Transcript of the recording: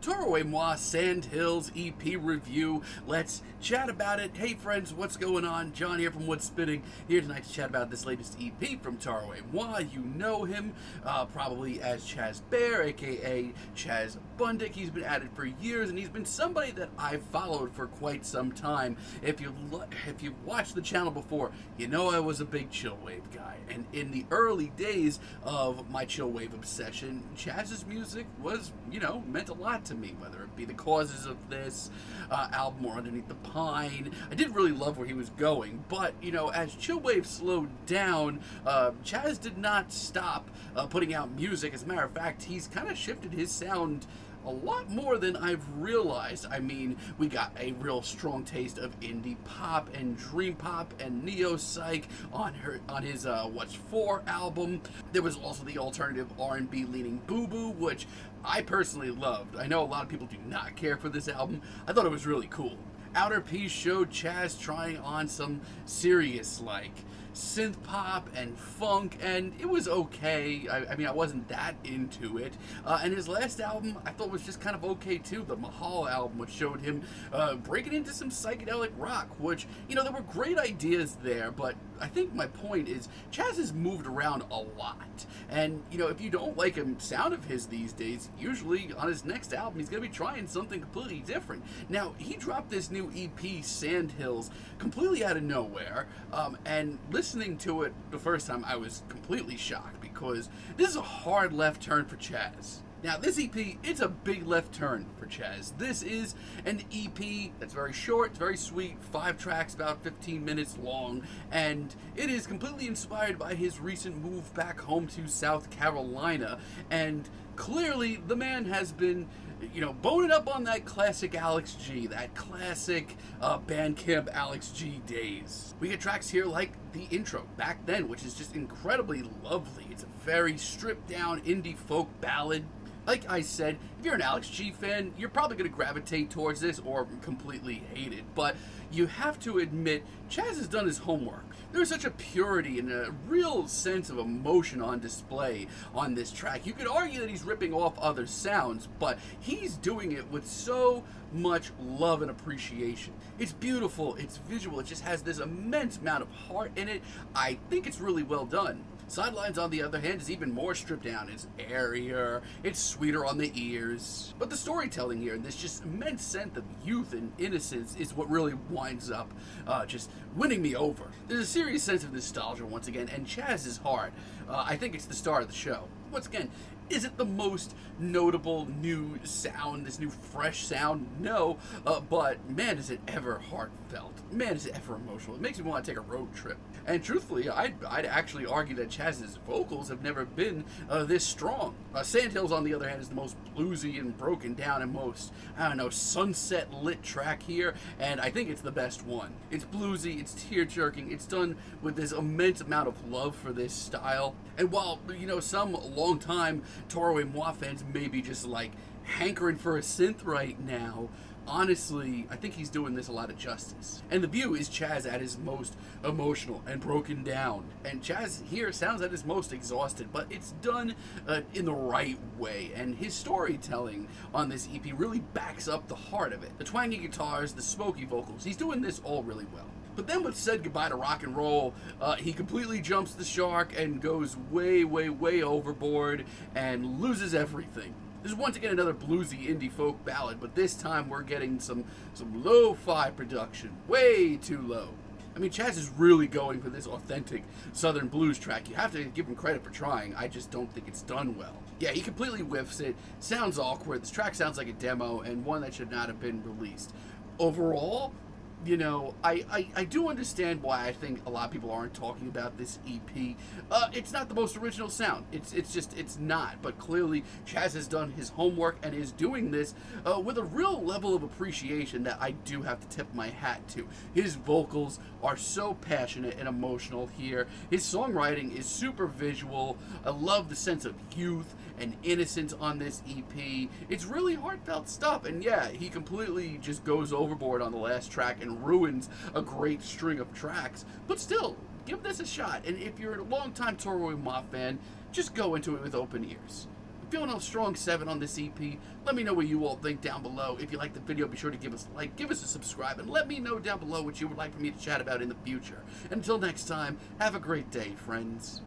Toro Y Moi Sandhills EP review. Let's chat about it. Hey friends, what's going on? John here from What's Spinning, here tonight to chat about this latest EP from Toro Y Moi. You know him probably as Chaz Bear, aka Chaz Bundick. He's been at it for years, and he's been somebody that I've followed for quite some time. If you've watched the channel before, you know I was a big chillwave guy, and in the early days of my chillwave obsession, Chaz's music was, meant a lot to me, whether it be the causes of this album or Underneath the Pine. I did really love where he was going, but as chillwave slowed down, Chaz did not stop putting out music. As a matter of fact, he's kind of shifted his sound a lot more than I've realized. I mean, we got a real strong taste of indie pop and dream pop and neo-psych on his What's For album. There was also the alternative R&B leaning Boo Boo, which I personally loved. I know a lot of people do not care for this album. I thought it was really cool. Outer Peace showed Chaz trying on some serious, synth pop and funk, and it was okay. I mean, I wasn't that into it. And his last album, I thought was just kind of okay too. The Mahal album, which showed him breaking into some psychedelic rock, which, there were great ideas there, but I think my point is Chaz has moved around a lot. And, if you don't like a sound of his these days, usually on his next album, he's going to be trying something completely different. Now, he dropped this new EP, Sandhills, completely out of nowhere, and listening to it the first time, I was completely shocked because this is a hard left turn for Chaz. Now, this EP, it's a big left turn for Chaz. This is an EP that's very short, it's very sweet, 5 tracks, about 15 minutes long, and it is completely inspired by his recent move back home to South Carolina, and clearly the man has been boning up on that classic Alex G, that classic Bandcamp Alex G days. We get tracks here like the intro, Back Then, which is just incredibly lovely. It's a very stripped down indie folk ballad. Like I said, if you're an Alex G fan, you're probably going to gravitate towards this or completely hate it. But you have to admit, Chaz has done his homework. There's such a purity and a real sense of emotion on display on this track. You could argue that he's ripping off other sounds, but he's doing it with so much love and appreciation. It's beautiful, it's visual, it just has this immense amount of heart in it. I think it's really well done. Sidelines, on the other hand, is even more stripped down. It's airier, it's sweeter on the ears. But the storytelling here, and this just immense sense of youth and innocence, is what really winds up just winning me over. There's a serious sense of nostalgia once again, and Chaz is hard. I think it's the star of the show. Once again, is it the most notable new sound, this new fresh sound? No, but man, is it ever heartfelt. Man, is it ever emotional. It makes me want to take a road trip. And truthfully, I'd actually argue that Chaz's vocals have never been this strong. Sandhills, on the other hand, is the most bluesy and broken down and most, sunset lit track here, and I think it's the best one. It's bluesy, it's tear-jerking, it's done with this immense amount of love for this style. And while, some long-time Toro Y Moi fans may be just hankering for a synth right now, honestly, I think he's doing this a lot of justice. And The View is Chaz at his most emotional and broken down. And Chaz here sounds at his most exhausted, but it's done in the right way. And his storytelling on this EP really backs up the heart of it. The twangy guitars, the smoky vocals, he's doing this all really well. But then with Said Goodbye to Rock and Roll, he completely jumps the shark and goes way, way, way overboard and loses everything. This is once again another bluesy indie folk ballad, but this time we're getting some lo-fi production, way too low. I mean, Chaz is really going for this authentic Southern blues track. You have to give him credit for trying. I just don't think it's done well. Yeah, he completely whiffs it, sounds awkward, this track sounds like a demo, and one that should not have been released. Overall, I do understand why I think a lot of people aren't talking about this EP. It's not the most original sound. It's not. But clearly, Chaz has done his homework and is doing this with a real level of appreciation that I do have to tip my hat to. His vocals are so passionate and emotional here. His songwriting is super visual. I love the sense of youth and innocence on this EP. It's really heartfelt stuff, and yeah, he completely just goes overboard on the last track and ruins a great string of tracks, but still, give this a shot. And if you're a long-time Toro Y Moi fan, just go into it with open ears. feeling a strong 7 on this EP. Let me know what you all think down below. If you like the video, be sure to give us a like, give us a subscribe, and let me know down below what you would like for me to chat about in the future. Until next time, have a great day, friends.